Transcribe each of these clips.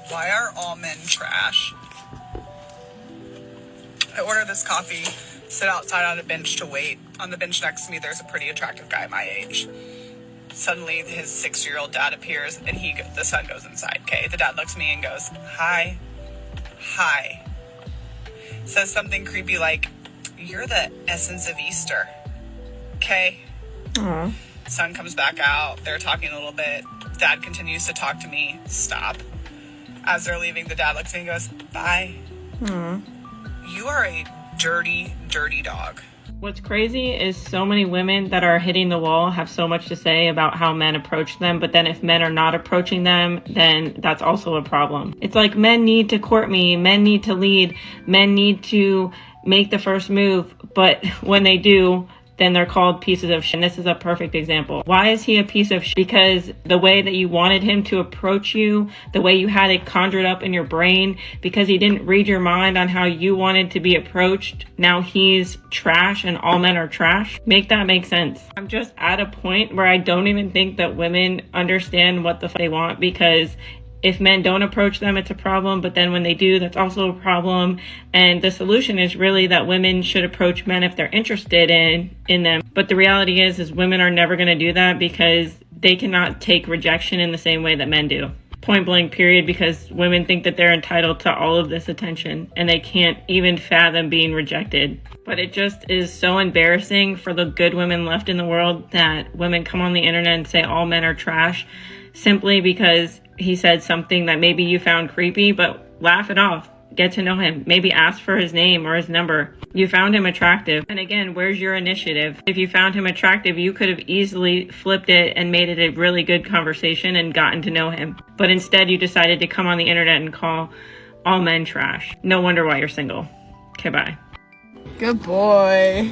Why are all men trash? I order this coffee, sit outside on a bench to wait. On the bench next to me, there's a pretty attractive guy my age. Suddenly, his 6-year-old dad appears, and the son goes inside, okay? The dad looks at me and goes, hi. Says something creepy like, you're the essence of Easter, okay? Aww. Son comes back out. They're talking a little bit. Dad continues to talk to me. Stop. As they're leaving, the dad looks at me and goes, bye. Aww. You are a dirty, dirty dog. What's crazy is so many women that are hitting the wall have so much to say about how men approach them, but then if men are not approaching them, then that's also a problem. It's like men need to court me, men need to lead, men need to make the first move, but when they do, then they're called pieces of shit. And this is a perfect example. Why is he a piece of shit? Because the way that you wanted him to approach you, the way you had it conjured up in your brain, because he didn't read your mind on how you wanted to be approached, now he's trash and all men are trash. Make that make sense. I'm just at a point where I don't even think that women understand what the fuck they want, because if men don't approach them, it's a problem. But then when they do, that's also a problem. And the solution is really that women should approach men if they're interested in them. But the reality is women are never going to do that because they cannot take rejection in the same way that men do. Point blank, period, because women think that they're entitled to all of this attention and they can't even fathom being rejected. But it just is so embarrassing for the good women left in the world that women come on the internet and say all men are trash simply because he said something that maybe you found creepy, but laugh it off. Get to know him. Maybe ask for his name or his number. You found him attractive. And again, where's your initiative? If you found him attractive, you could have easily flipped it and made it a really good conversation and gotten to know him. But instead, you decided to come on the internet and call all men trash. No wonder why you're single. Okay, bye. Good boy.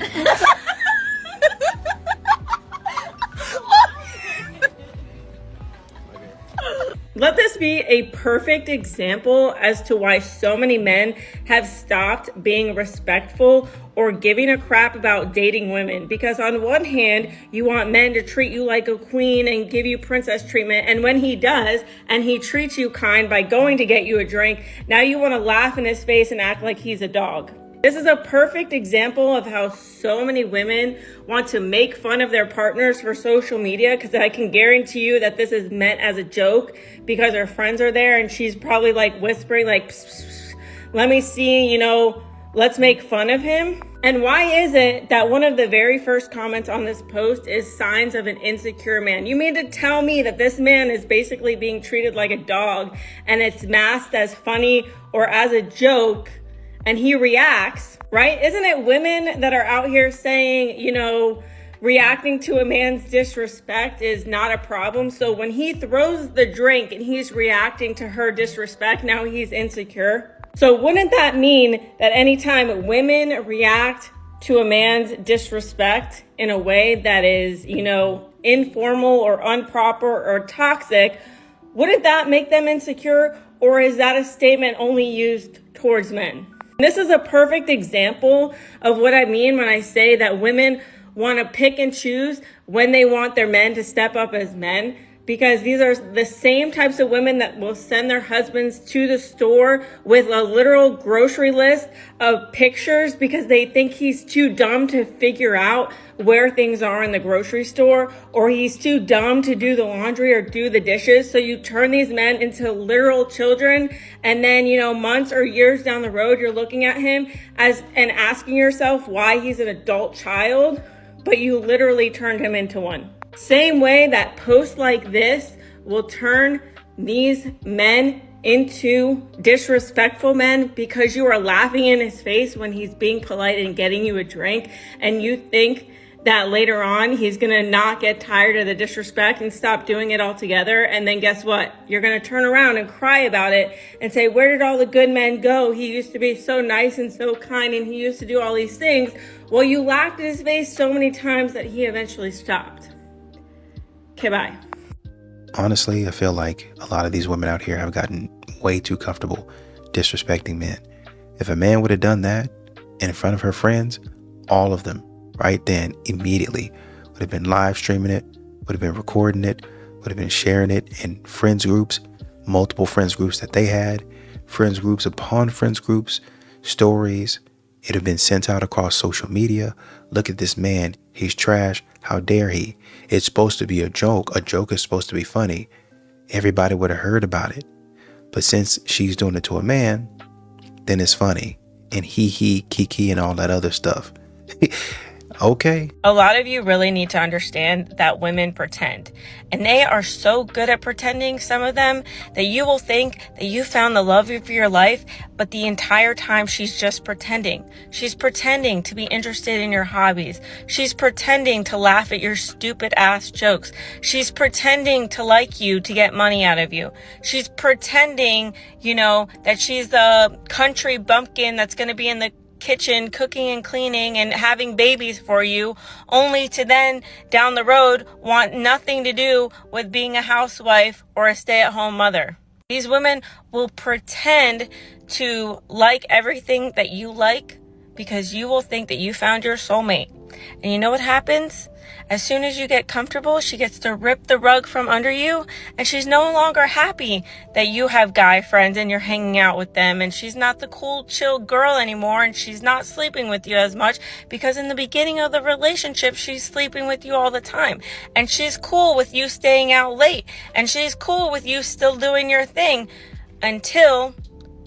Let this be a perfect example as to why so many men have stopped being respectful or giving a crap about dating women. Because on one hand, you want men to treat you like a queen and give you princess treatment. And when he does, and he treats you kind by going to get you a drink, now you want to laugh in his face and act like he's a dog. This is a perfect example of how so many women want to make fun of their partners for social media, because I can guarantee you that this is meant as a joke because her friends are there and she's probably like whispering like, psst, psst, psst, let me see, let's make fun of him. And why is it that one of the very first comments on this post is signs of an insecure man? You mean to tell me that this man is basically being treated like a dog and it's masked as funny or as a joke? And he reacts, right? Isn't it women that are out here saying, reacting to a man's disrespect is not a problem? So when he throws the drink and he's reacting to her disrespect, now he's insecure. So wouldn't that mean that anytime women react to a man's disrespect in a way that is, informal or improper or toxic, wouldn't that make them insecure? Or is that a statement only used towards men? This is a perfect example of what I mean when I say that women want to pick and choose when they want their men to step up as men, because these are the same types of women that will send their husbands to the store with a literal grocery list of pictures because they think he's too dumb to figure out where things are in the grocery store, or he's too dumb to do the laundry or do the dishes. So you turn these men into literal children, and then, months or years down the road, you're looking at him and asking yourself why he's an adult child, but you literally turned him into one. Same way that posts like this will turn these men into disrespectful men because you are laughing in his face when he's being polite and getting you a drink, and you think that later on he's gonna not get tired of the disrespect and stop doing it altogether. And then guess what? You're gonna turn around and cry about it and say, where did all the good men go? He used to be so nice and so kind and he used to do all these things. Well, you laughed in his face so many times that he eventually stopped. Okay, bye. Honestly, I feel like a lot of these women out here have gotten way too comfortable disrespecting men. If a man would have done that in front of her friends, all of them right then immediately would have been live streaming it, would have been recording it, would have been sharing it in friends groups, multiple friends groups that they had, friends groups upon friends groups, stories. It had been sent out across social media. Look at this man. He's trash. How dare he? It's supposed to be a joke. A joke is supposed to be funny. Everybody would have heard about it. But since she's doing it to a man, then it's funny. And he, kiki, and all that other stuff. Okay. A lot of you really need to understand that women pretend. And they are so good at pretending, some of them, that you will think that you found the love of your life, but the entire time she's just pretending. She's pretending to be interested in your hobbies. She's pretending to laugh at your stupid ass jokes. She's pretending to like you to get money out of you. She's pretending, that she's the country bumpkin that's going to be in the kitchen cooking and cleaning and having babies for you, only to then down the road want nothing to do with being a housewife or a stay-at-home mother. These women will pretend to like everything that you like because you will think that you found your soulmate. And you know what happens? As soon as you get comfortable, she gets to rip the rug from under you, and she's no longer happy that you have guy friends and you're hanging out with them, and she's not the cool, chill girl anymore, and she's not sleeping with you as much because in the beginning of the relationship, she's sleeping with you all the time, and she's cool with you staying out late, and she's cool with you still doing your thing until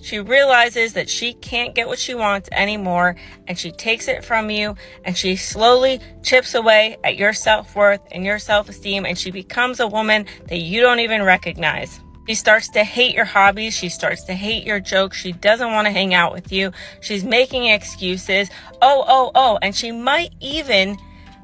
she realizes that she can't get what she wants anymore, and she takes it from you, and she slowly chips away at your self-worth and your self-esteem, and she becomes a woman that you don't even recognize. She starts to hate your hobbies. She starts to hate your jokes. She doesn't want to hang out with you. She's making excuses. And she might even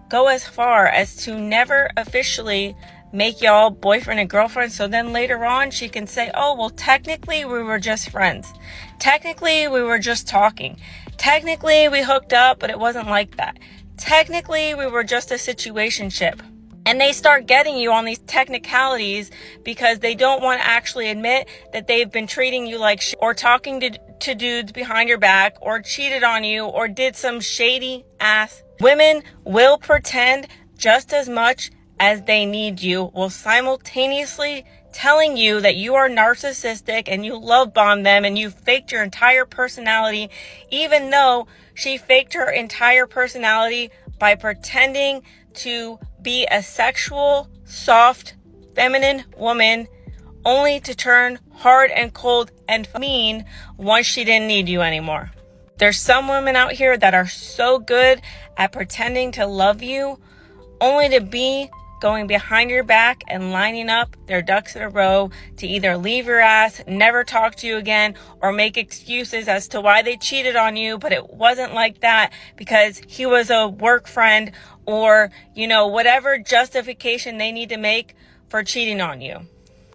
go as far as to never officially make y'all boyfriend and girlfriend, so then later on she can say, technically we were just friends. Technically we were just talking. Technically we hooked up, but it wasn't like that. Technically we were just a situationship. And they start getting you on these technicalities because they don't want to actually admit that they've been treating you like shit, or talking to dudes behind your back, or cheated on you, or did some shady ass. Women will pretend just as much as they need you, while simultaneously telling you that you are narcissistic and you love bomb them and you faked your entire personality, even though she faked her entire personality by pretending to be a sexual, soft, feminine woman, only to turn hard and cold and mean once she didn't need you anymore. There's some women out here that are so good at pretending to love you, only to be going behind your back and lining up their ducks in a row to either leave your ass, never talk to you again, or make excuses as to why they cheated on you, but it wasn't like that because he was a work friend, or, whatever justification they need to make for cheating on you.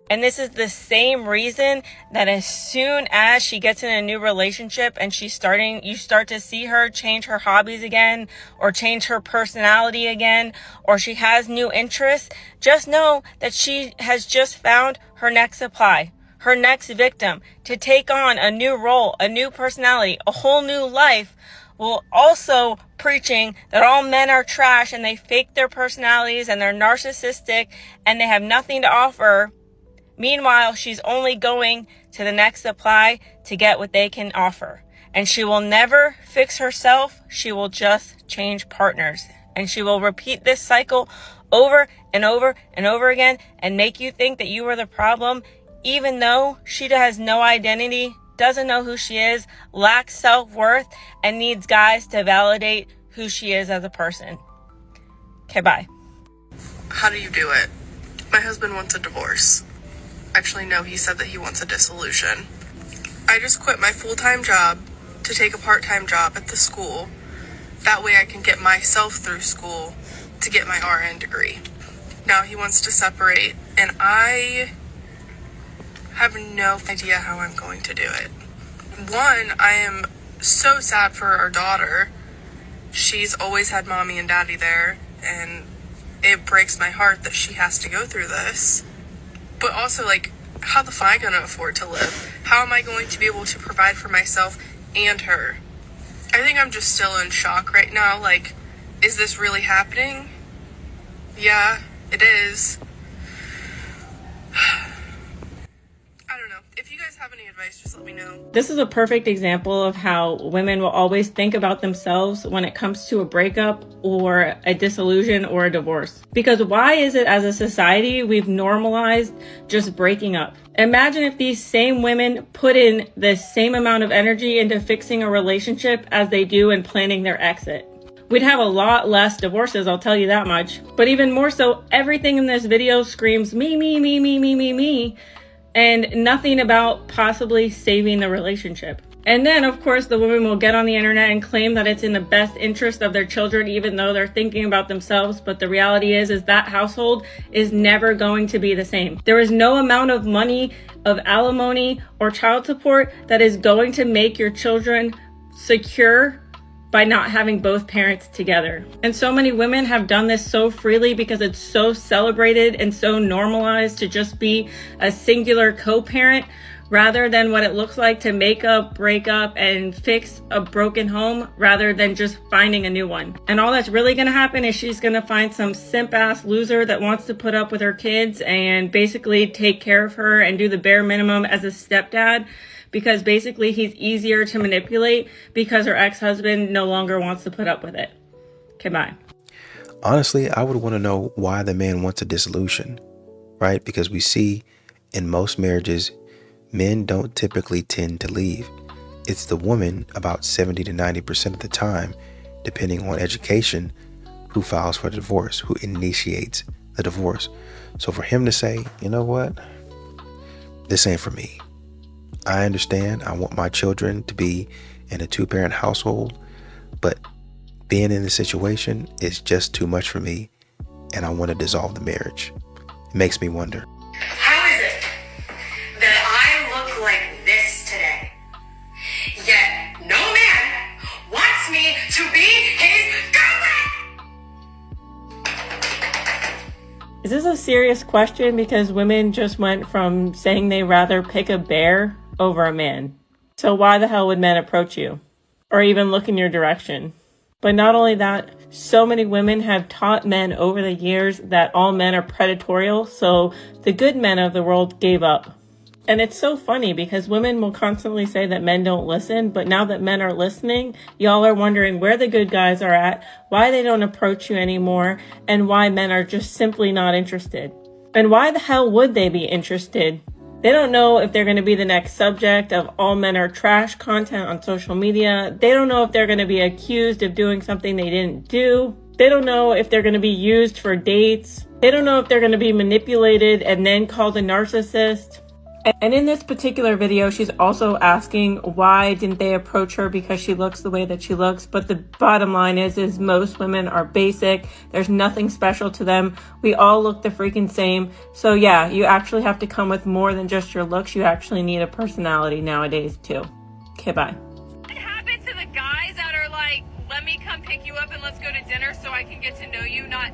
And this is the same reason that as soon as she gets in a new relationship and you start to see her change her hobbies again, or change her personality again, or she has new interests, just know that she has just found her next supply, her next victim to take on a new role, a new personality, a whole new life, while also preaching that all men are trash and they fake their personalities and they're narcissistic and they have nothing to offer. Meanwhile, she's only going to the next supply to get what they can offer. And she will never fix herself. She will just change partners. And she will repeat this cycle over and over and over again and make you think that you are the problem, even though she has no identity, doesn't know who she is, lacks self-worth, and needs guys to validate who she is as a person. Okay, bye. How do you do it? My husband wants a divorce. Actually, no, he said that he wants a dissolution. I just quit my full-time job to take a part-time job at the school. That way I can get myself through school to get my RN degree. Now he wants to separate, and I have no idea how I'm going to do it. One, I am so sad for our daughter. She's always had mommy and daddy there, and it breaks my heart that she has to go through this. But also, how the fuck am I going to afford to live? How am I going to be able to provide for myself and her? I think I'm just still in shock right now. Is this really happening? Yeah, it is. I have any advice, just let me know. This is a perfect example of how women will always think about themselves when it comes to a breakup or a disillusion or a divorce. Because why is it as a society we've normalized just breaking up? Imagine if these same women put in the same amount of energy into fixing a relationship as they do in planning their exit. We'd have a lot less divorces, I'll tell you that much. But even more so, everything in this video screams me, me, me, me, me, me, me, and nothing about possibly saving the relationship. And then, of course, the women will get on the internet and claim that it's in the best interest of their children, even though they're thinking about themselves. But the reality is that household is never going to be the same. There is no amount of money, of alimony, or child support that is going to make your children secure by not having both parents together. And so many women have done this so freely because it's so celebrated and so normalized to just be a singular co-parent, rather than what it looks like to make up, break up, and fix a broken home, rather than just finding a new one. And all that's really gonna happen is she's gonna find some simp-ass loser that wants to put up with her kids and basically take care of her and do the bare minimum as a stepdad, because basically he's easier to manipulate because her ex-husband no longer wants to put up with it. Okay, bye. Honestly, I would want to know why the man wants a dissolution, right? Because we see in most marriages, men don't typically tend to leave. It's the woman, about 70 to 90% of the time, depending on education, who files for the divorce, who initiates the divorce. So for him to say, you know what, this ain't for me. I understand I want my children to be in a two-parent household, but being in this situation is just too much for me, and I want to dissolve the marriage. It makes me wonder. How is it that I look like this today, yet no man wants me to be his girlfriend? Is this a serious question? Because women just went from saying they rather pick a bear over a man. So why the hell would men approach you or even look in your direction? But not only that, so many women have taught men over the years that all men are predatorial, so the good men of the world gave up. And it's so funny because women will constantly say that men don't listen, but now that men are listening, y'all are wondering where the good guys are at, why they don't approach you anymore, and why men are just simply not interested. And why the hell would they be interested? They don't know if they're going to be the next subject of all men are trash content on social media. They don't know if they're going to be accused of doing something they didn't do. They don't know if they're going to be used for dates. They don't know if they're going to be manipulated and then called a narcissist. And in this particular video, she's also asking why didn't they approach her because she looks the way that she looks. But the bottom line is most women are basic. There's nothing special to them. We all look the freaking same. So yeah, you actually have to come with more than just your looks. You actually need a personality nowadays too. Okay, bye. What happened to the guys that are like, let me come pick you up and let's go to dinner so I can get to know you, not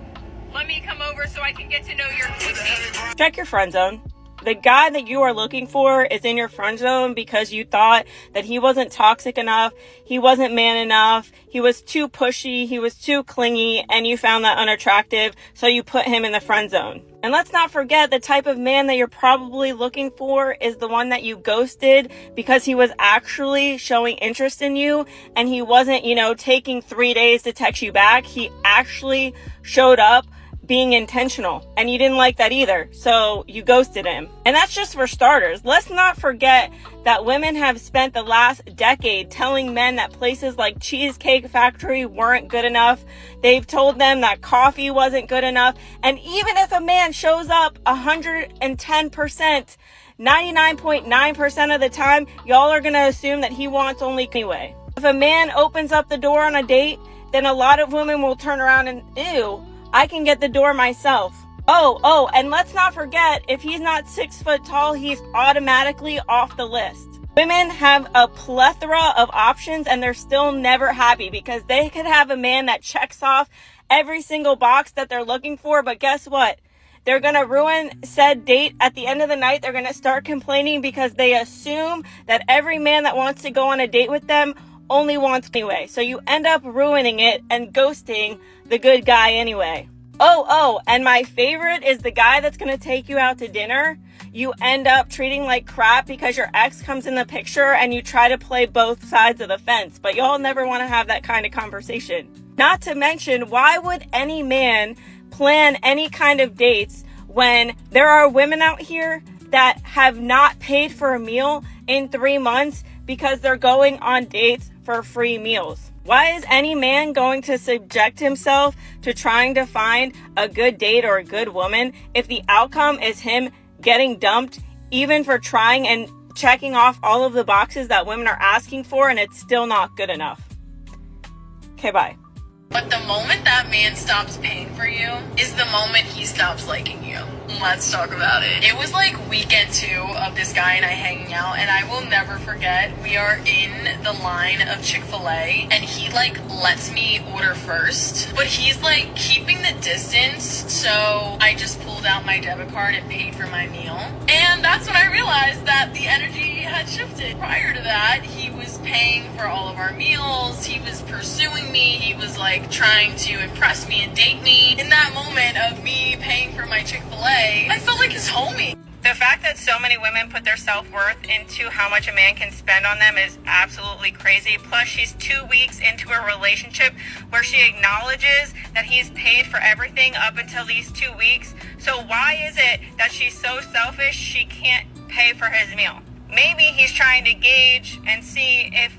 let me come over so I can get to know your coochie? Check your friend zone. The guy that you are looking for is in your friend zone because you thought that he wasn't toxic enough, he wasn't man enough, he was too pushy, he was too clingy, and you found that unattractive, so you put him in the friend zone. And let's not forget, the type of man that you're probably looking for is the one that you ghosted because he was actually showing interest in you, and he wasn't, taking 3 days to text you back. He actually showed up being intentional, and you didn't like that either, so you ghosted him. And that's just for starters. Let's not forget that women have spent the last decade telling men that places like Cheesecake Factory weren't good enough. They've told them that coffee wasn't good enough. And even if a man shows up 110%, 99.9% of the time, y'all are gonna assume that he wants only anyway. If a man opens up the door on a date, then a lot of women will turn around and, ew, I can get the door myself. Oh, and let's not forget, if he's not 6 foot tall, he's automatically off the list. Women have a plethora of options and they're still never happy because they could have a man that checks off every single box that they're looking for, but guess what? They're going to ruin said date. At the end of the night, they're going to start complaining because they assume that every man that wants to go on a date with them only wants anyway. So you end up ruining it and ghosting the good guy anyway. Oh, and my favorite is the guy that's going to take you out to dinner, you end up treating like crap because your ex comes in the picture and you try to play both sides of the fence, but y'all never want to have that kind of conversation. Not to mention, why would any man plan any kind of dates when there are women out here that have not paid for a meal in 3 months because they're going on dates for free meals? Why is any man going to subject himself to trying to find a good date or a good woman if the outcome is him getting dumped, even for trying and checking off all of the boxes that women are asking for, and it's still not good enough? Okay, bye. But the moment that man stops paying for you is the moment he stops liking you. Let's talk about it. It was like weekend 2 of this guy and I hanging out, and I will never forget, we are in the line of Chick-fil-A and he like lets me order first, but he's like keeping the distance, so I just pulled out my debit card and paid for my meal. And that's when I realized that the energy had shifted. Prior to that, he was paying for all of our meals, he was pursuing me, he was like trying to impress me and date me. In that moment of me paying for my Chick-fil-A, I felt like his homie. The fact that so many women put their self-worth into how much a man can spend on them is absolutely crazy. Plus, she's 2 weeks into a relationship where she acknowledges that he's paid for everything up until these 2 weeks. So why is it that she's so selfish she can't pay for his meal? Maybe he's trying to gauge and see if,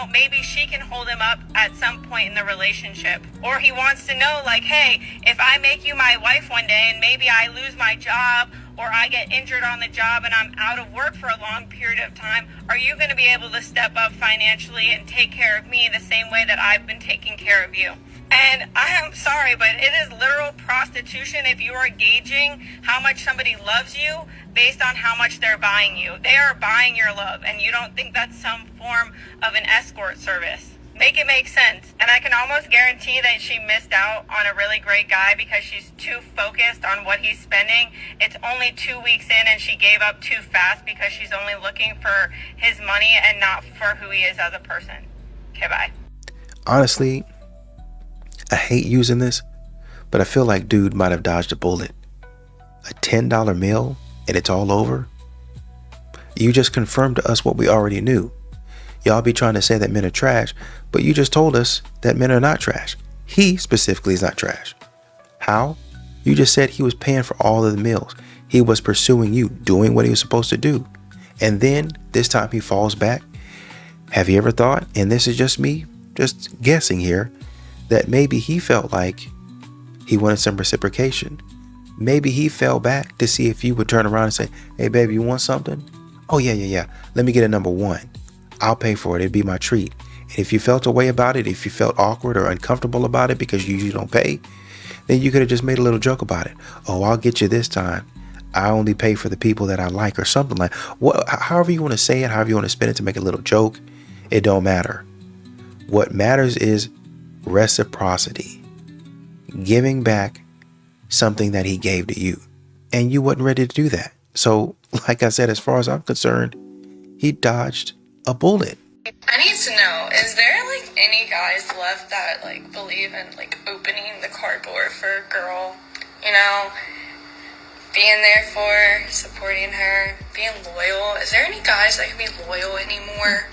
maybe she can hold him up at some point in the relationship. Or he wants to know, like, hey, if I make you my wife one day and maybe I lose my job or I get injured on the job and I'm out of work for a long period of time, are you going to be able to step up financially and take care of me the same way that I've been taking care of you? And I am sorry, but it is literal prostitution if you are gauging how much somebody loves you based on how much they're buying you. They are buying your love, and you don't think that's some form of an escort service. Make it make sense. And I can almost guarantee that she missed out on a really great guy because she's too focused on what he's spending. It's only 2 weeks in and she gave up too fast because she's only looking for his money and not for who he is as a person. Okay, bye. Honestly, I hate using this, but I feel like dude might have dodged a bullet. A $10 meal and it's all over? You just confirmed to us what we already knew. Y'all be trying to say that men are trash, but you just told us that men are not trash. He specifically is not trash. How? You just said he was paying for all of the meals. He was pursuing you, doing what he was supposed to do. And then this time he falls back. Have you ever thought, and this is just me, just guessing here, that maybe he felt like he wanted some reciprocation? Maybe he fell back to see if you would turn around and say, hey, baby, you want something? Oh, yeah. Let me get a number 1. I'll pay for it. It'd be my treat. And if you felt a way about it, if you felt awkward or uncomfortable about it because you usually don't pay, then you could have just made a little joke about it. Oh, I'll get you this time. I only pay for the people that I like, or something like however you want to say it, however you want to spin it to make a little joke. It don't matter. What matters is reciprocity. Giving back something that he gave to you. And you wasn't ready to do that. So, like I said, as far as I'm concerned, he dodged a bullet. I need to know, is there like any guys left that like believe in like opening the car door for a girl, being there for her, supporting her, being loyal? Is there any guys that can be loyal anymore?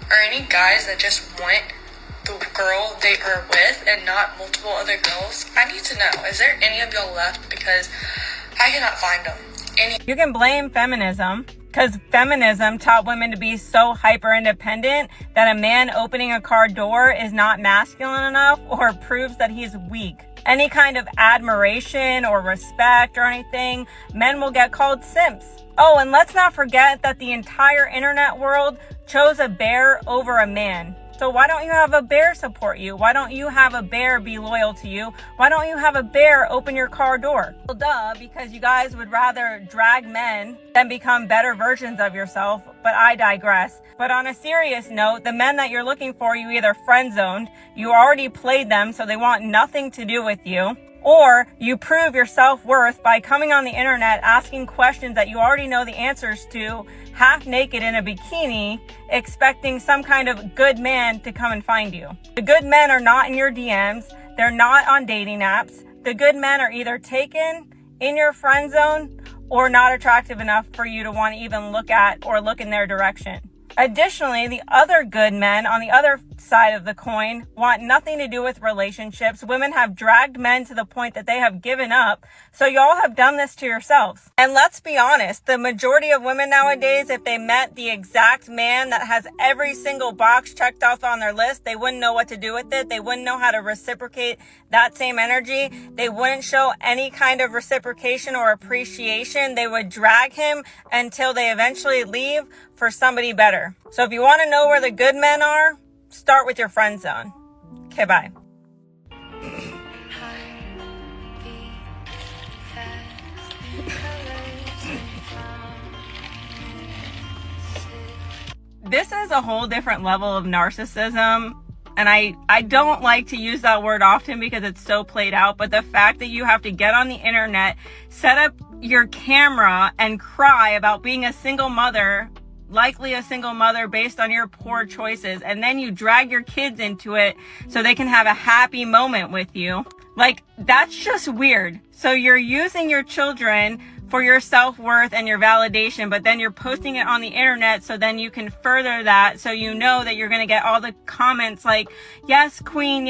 Or any guys that just want the girl they are with and not multiple other girls? I need to know, is there any of y'all left? Because I cannot find them. You can blame feminism, because feminism taught women to be so hyper independent that a man opening a car door is not masculine enough or proves that he's weak. Any kind of admiration or respect or anything, men will get called simps. Oh, and let's not forget that the entire internet world chose a bear over a man. So why don't you have a bear support you? Why don't you have a bear be loyal to you? Why don't you have a bear open your car door? Well, duh, because you guys would rather drag men than become better versions of yourself, but I digress. But on a serious note, the men that you're looking for, you either friend zoned, you already played them so they want nothing to do with you, or you prove your self-worth by coming on the internet asking questions that you already know the answers to, half naked in a bikini, expecting some kind of good man to come and find you. The good men are not in your DMs. They're not on dating apps. The good men are either taken, in your friend zone, or not attractive enough for you to want to even look at or look in their direction. Additionally, the other good men on the other side of the coin want nothing to do with relationships. Women have dragged men to the point that they have given up. So y'all have done this to yourselves. And let's be honest, the majority of women nowadays, if they met the exact man that has every single box checked off on their list, they wouldn't know what to do with it. They wouldn't know how to reciprocate that same energy. They wouldn't show any kind of reciprocation or appreciation. They would drag him until they eventually leave for somebody better. So if you want to know where the good men are, start with your friend zone. Okay, bye. This is a whole different level of narcissism. And I don't like to use that word often because it's so played out. But the fact that you have to get on the internet, set up your camera and cry about being a single mother, likely a single mother based on your poor choices, and then you drag your kids into it so they can have a happy moment with you. Like, that's just weird. So you're using your children for your self-worth and your validation, but then you're posting it on the internet so then you can further that, so you know that you're going to get all the comments like, yes, queen,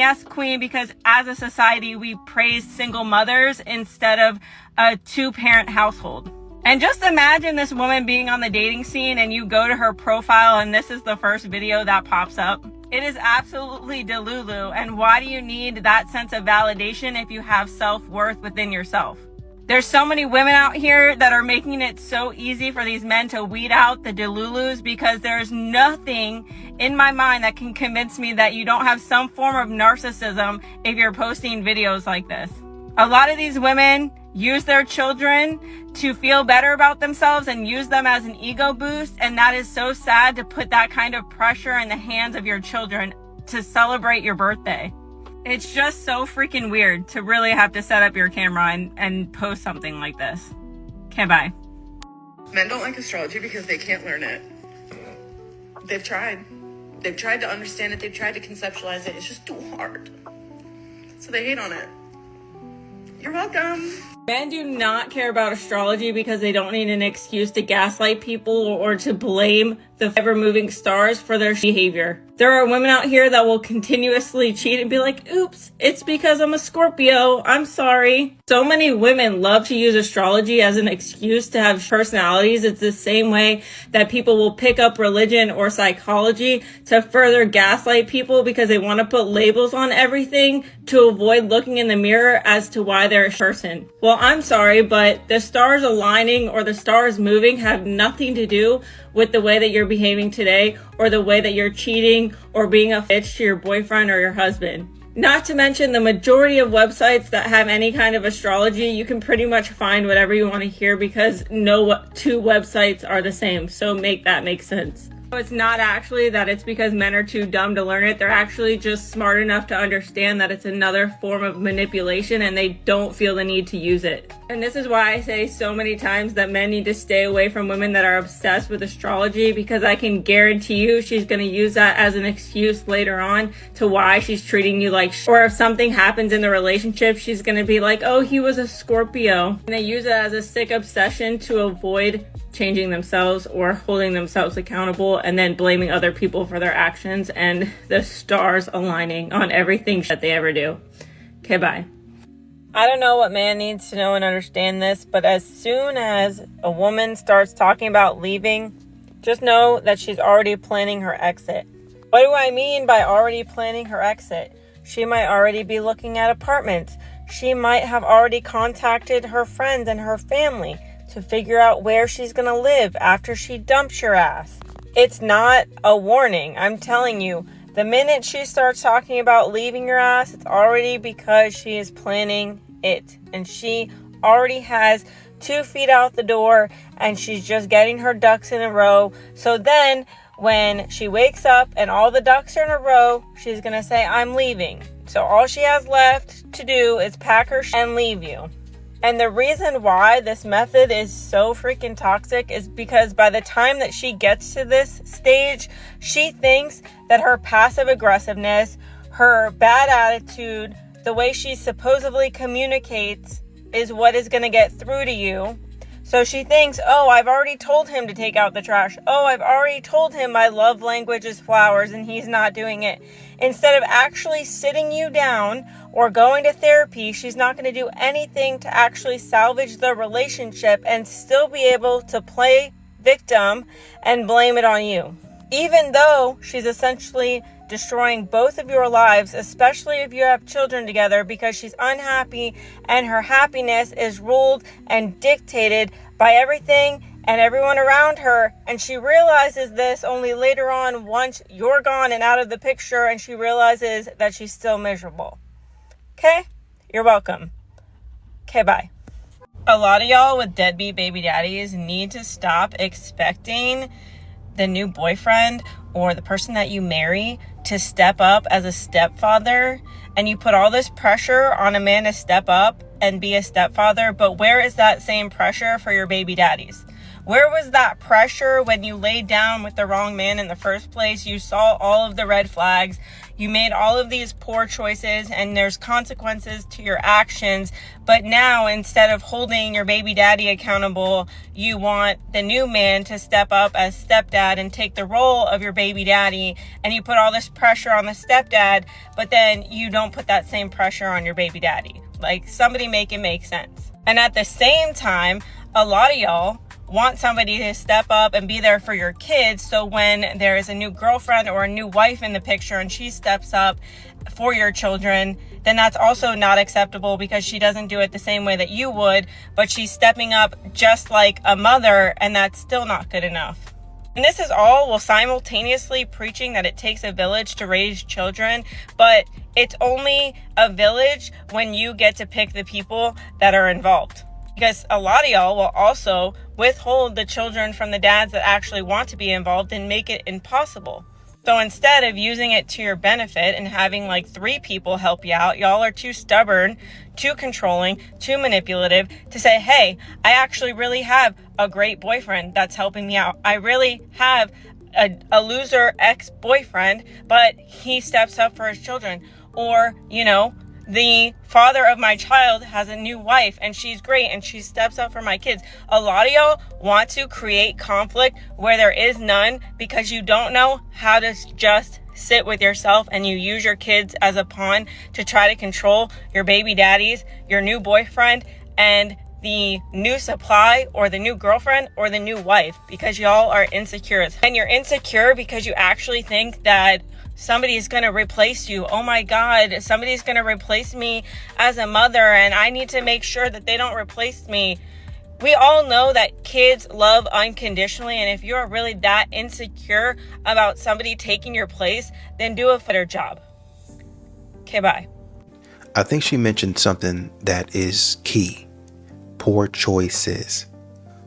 because as a society, we praise single mothers instead of a two-parent household. And just imagine this woman being on the dating scene and you go to her profile and this is the first video that pops up. It is absolutely delulu. And why do you need that sense of validation if you have self-worth within yourself? There's so many women out here that are making it so easy for these men to weed out the delulus because there's nothing in my mind that can convince me that you don't have some form of narcissism if you're posting videos like this. A lot of these women use their children to feel better about themselves and use them as an ego boost. And that is so sad to put that kind of pressure in the hands of your children to celebrate your birthday. It's just so freaking weird to really have to set up your camera and post something like this. Okay, bye. Men don't like astrology because they can't learn it. They've tried. They've tried to understand it. They've tried to conceptualize it. It's just too hard. So they hate on it. You're welcome. Men do not care about astrology because they don't need an excuse to gaslight people or to blame the ever-moving stars for their behavior. There are women out here that will continuously cheat and be like, oops, it's because I'm a Scorpio. I'm sorry. So many women love to use astrology as an excuse to have personalities. It's the same way that people will pick up religion or psychology to further gaslight people because they want to put labels on everything to avoid looking in the mirror as to why they're a person. Well, I'm sorry, but the stars aligning or the stars moving have nothing to do with the way that you're behaving today or the way that you're cheating or being a bitch to your boyfriend or your husband. Not to mention the majority of websites that have any kind of astrology, you can pretty much find whatever you want to hear because no two websites are the same. So make that make sense. It's not actually that it's because men are too dumb to learn it. They're actually just smart enough to understand that it's another form of manipulation and they don't feel the need to use it. And this is why I say so many times that men need to stay away from women that are obsessed with astrology, because I can guarantee you she's going to use that as an excuse later on to why she's treating you like shit. Or if something happens in the relationship, she's going to be like, oh, he was a Scorpio. And they use it as a sick obsession to avoid changing themselves or holding themselves accountable and then blaming other people for their actions and the stars aligning on everything that they ever do. Okay, bye. I don't know what man needs to know and understand this, but as soon as a woman starts talking about leaving, just know that she's already planning her exit. What do I mean by already planning her exit? She might already be looking at apartments. She might have already contacted her friends and her family to figure out where she's going to live after she dumps your ass. It's not a warning. I'm telling you, the minute she starts talking about leaving your ass, it's already because she is planning it. And she already has 2 feet out the door and she's just getting her ducks in a row. So then when she wakes up and all the ducks are in a row, she's going to say, I'm leaving. So all she has left to do is pack her and leave you. And the reason why this method is so freaking toxic is because by the time that she gets to this stage, she thinks that her passive aggressiveness, her bad attitude, the way she supposedly communicates is what is going to get through to you. So she thinks, oh, I've already told him to take out the trash. Oh, I've already told him my love language is flowers and he's not doing it. Instead of actually sitting you down or going to therapy, she's not going to do anything to actually salvage the relationship and still be able to play victim and blame it on you. Even though she's essentially destroying both of your lives, especially if you have children together, because she's unhappy and her happiness is ruled and dictated by everything and everyone around her. And she realizes this only later on once you're gone and out of the picture, and she realizes that she's still miserable. Okay? You're welcome. Okay, bye. A lot of y'all with deadbeat baby daddies need to stop expecting the new boyfriend or the person that you marry to step up as a stepfather, and you put all this pressure on a man to step up and be a stepfather. But where is that same pressure for your baby daddies? Where was that pressure when you laid down with the wrong man in the first place? You saw all of the red flags. You made all of these poor choices, and there's consequences to your actions. But now, instead of holding your baby daddy accountable, you want the new man to step up as stepdad and take the role of your baby daddy. And you put all this pressure on the stepdad, but then you don't put that same pressure on your baby daddy. Like, somebody make it make sense. And at the same time, a lot of y'all want somebody to step up and be there for your kids. So when there is a new girlfriend or a new wife in the picture and she steps up for your children, then that's also not acceptable because she doesn't do it the same way that you would, but she's stepping up just like a mother, and that's still not good enough. And this is all while simultaneously preaching that it takes a village to raise children, but it's only a village when you get to pick the people that are involved. Because a lot of y'all will also withhold the children from the dads that actually want to be involved and make it impossible. So instead of using it to your benefit and having like 3 people help you out, y'all are too stubborn, too controlling, too manipulative to say, hey, I actually really have a great boyfriend that's helping me out. I really have a loser ex-boyfriend, but he steps up for his children. Or, you know, the father of my child has a new wife and she's great and she steps up for my kids. A lot of y'all want to create conflict where there is none because you don't know how to just sit with yourself, and you use your kids as a pawn to try to control your baby daddies, your new boyfriend, and the new supply or the new girlfriend or the new wife, because y'all are insecure. And you're insecure because you actually think that somebody's going to replace you. Oh my God, somebody's going to replace me as a mother, and I need to make sure that they don't replace me. We all know that kids love unconditionally, and if you're really that insecure about somebody taking your place, then do a better job. Okay, bye. I think she mentioned something that is key. Poor choices.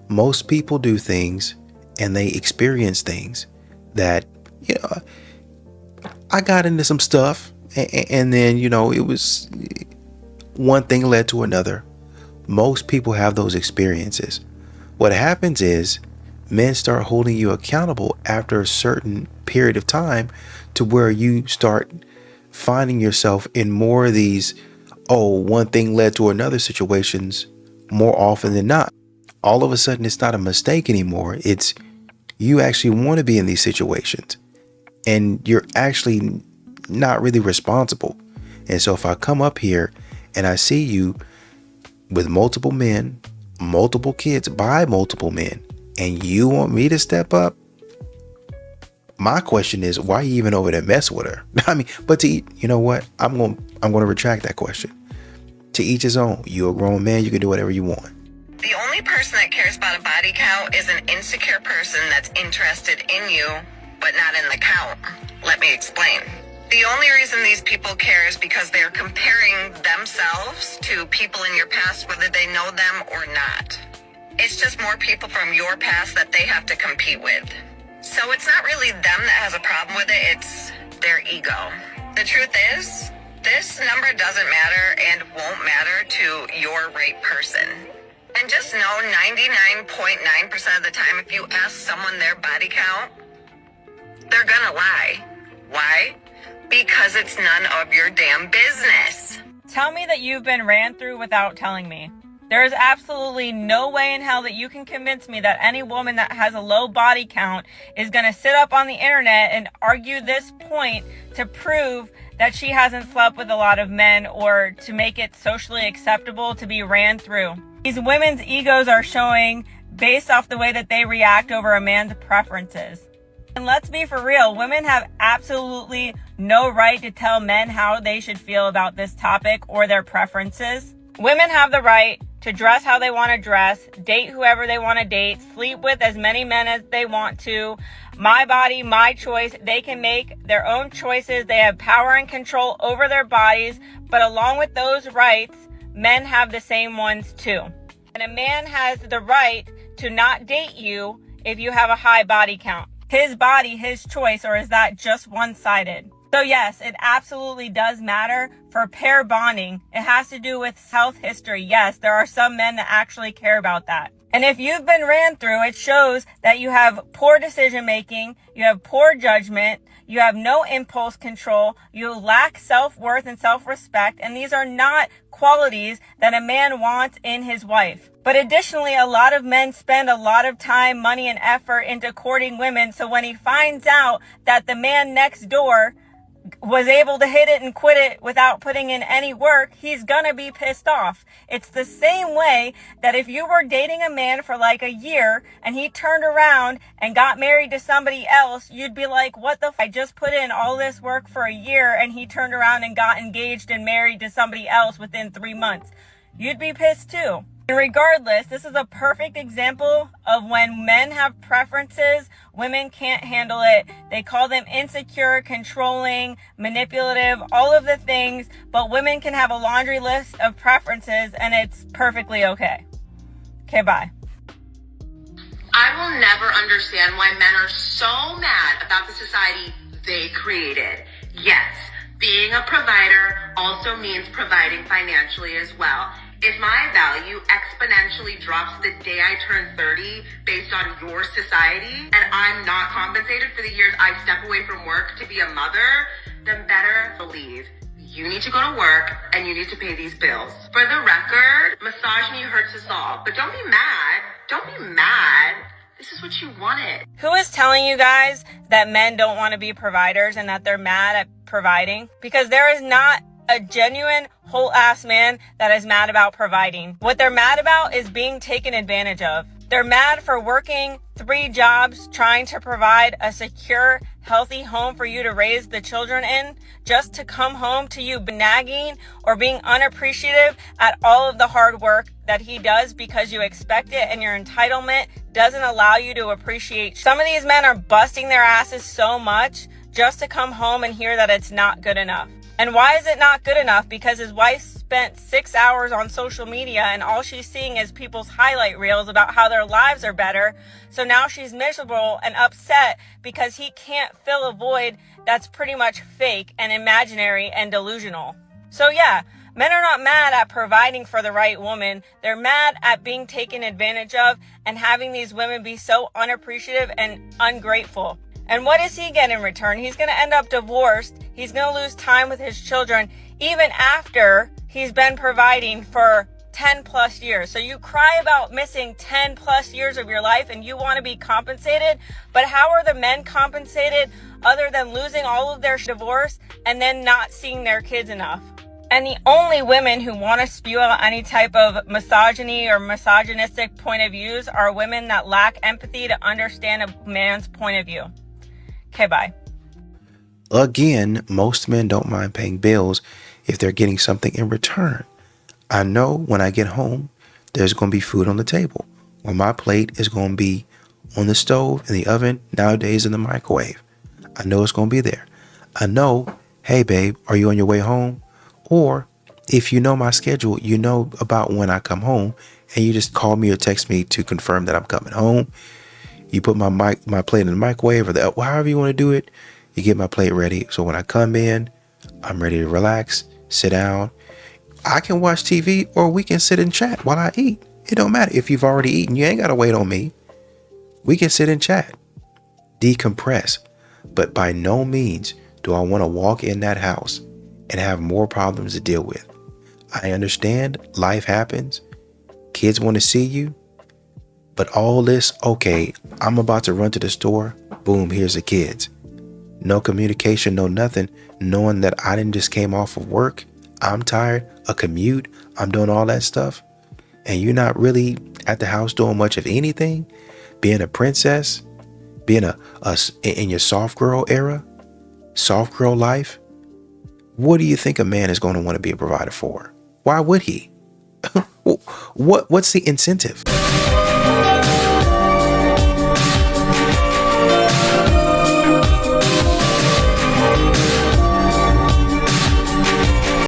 Most people do things and they experience things that, you know, I got into some stuff and then, you know, it was one thing led to another. Most people have those experiences. What happens is men start holding you accountable after a certain period of time to where you start finding yourself in more of these, oh, one thing led to another situations more often than not. All of a sudden, it's not a mistake anymore. It's you actually want to be in these situations and you're actually not really responsible. And so if I come up here and I see you with multiple men, multiple kids by multiple men, and you want me to step up, my question is, why are you even over there mess with her? I mean, but you know what? I'm going to retract that question. To each his own. You're a grown man. You can do whatever you want. The only person that cares about a body count is an insecure person that's interested in you, but not in the count. Let me explain. The only reason these people care is because they're comparing themselves to people in your past, whether they know them or not. It's just more people from your past that they have to compete with. So it's not really them that has a problem with it, it's their ego. The truth is, this number doesn't matter and won't matter to your right person. And just know 99.9% of the time, if you ask someone their body count, they're gonna lie. Why? Because it's none of your damn business. Tell me that you've been ran through without telling me. There is absolutely no way in hell that you can convince me that any woman that has a low body count is going to sit up on the internet and argue this point to prove that she hasn't slept with a lot of men or to make it socially acceptable to be ran through. These women's egos are showing based off the way that they react over a man's preferences. And let's be for real, women have absolutely no right to tell men how they should feel about this topic or their preferences. Women have the right to dress how they want to dress, date whoever they want to date, sleep with as many men as they want to. My body, my choice. They can make their own choices. They have power and control over their bodies. But along with those rights, men have the same ones too. And a man has the right to not date you if you have a high body count. His body, his choice, or is that just one-sided? So yes, it absolutely does matter for pair bonding. It has to do with health history. Yes, there are some men that actually care about that. And if you've been ran through, it shows that you have poor decision making, you have poor judgment, you have no impulse control, you lack self-worth and self-respect, and these are not qualities that a man wants in his wife. But additionally, a lot of men spend a lot of time, money, and effort into courting women, so when he finds out that the man next door was able to hit it and quit it without putting in any work, he's gonna be pissed off. It's the same way that if you were dating a man for like a year and he turned around and got married to somebody else, you'd be like, what the I just put in all this work for a year and he turned around and got engaged and married to somebody else within 3 months. You'd be pissed too. And regardless, this is a perfect example of when men have preferences, women can't handle it. They call them insecure, controlling, manipulative, all of the things, but women can have a laundry list of preferences and it's perfectly okay. Okay, bye. I will never understand why men are so mad about the society they created. Yes, being a provider also means providing financially as well. If my value exponentially drops the day I turn 30 based on your society, and I'm not compensated for the years I step away from work to be a mother, then better believe you need to go to work and you need to pay these bills. For the record, misogyny hurts us all, but don't be mad. Don't be mad. This is what you wanted. Who is telling you guys that men don't want to be providers and that they're mad at providing? Because there is not a genuine whole ass man that is mad about providing. What they're mad about is being taken advantage of. They're mad for working 3 jobs trying to provide a secure, healthy home for you to raise the children in, just to come home to you nagging or being unappreciative at all of the hard work that he does because you expect it and your entitlement doesn't allow you to appreciate. Some of these men are busting their asses so much just to come home and hear that it's not good enough. And why is it not good enough? Because his wife spent 6 hours on social media and all she's seeing is people's highlight reels about how their lives are better. So now she's miserable and upset because he can't fill a void that's pretty much fake and imaginary and delusional. So yeah, men are not mad at providing for the right woman. They're mad at being taken advantage of and having these women be so unappreciative and ungrateful. And what does he get in return? He's going to end up divorced. He's going to lose time with his children even after he's been providing for 10 plus years. So you cry about missing 10 plus years of your life and you want to be compensated. But how are the men compensated other than losing all of their divorce and then not seeing their kids enough? And the only women who want to spew out any type of misogyny or misogynistic point of views are women that lack empathy to understand a man's point of view. Okay, bye. Again, most men don't mind paying bills if they're getting something in return. I know when I get home, there's going to be food on the table, or my plate is going to be on the stove, in the oven, nowadays in the microwave. I know it's going to be there. I know, hey babe, are you on your way home? Or if you know my schedule, you know about when I come home and you just call me or text me to confirm that I'm coming home. You put my plate in the microwave or however you want to do it. You get my plate ready. So when I come in, I'm ready to relax, sit down. I can watch TV or we can sit and chat while I eat. It don't matter. If you've already eaten, you ain't got to wait on me. We can sit and chat, decompress. But by no means do I want to walk in that house and have more problems to deal with. I understand life happens. Kids want to see you. But all this, okay, I'm about to run to the store. Boom, here's the kids. No communication, no nothing. Knowing that I didn't just came off of work. I'm tired, a commute. I'm doing all that stuff. And you're not really at the house doing much of anything. Being a princess. Being in your soft girl era. Soft girl life. What do you think a man is going to want to be a provider for? Why would he? What's the incentive?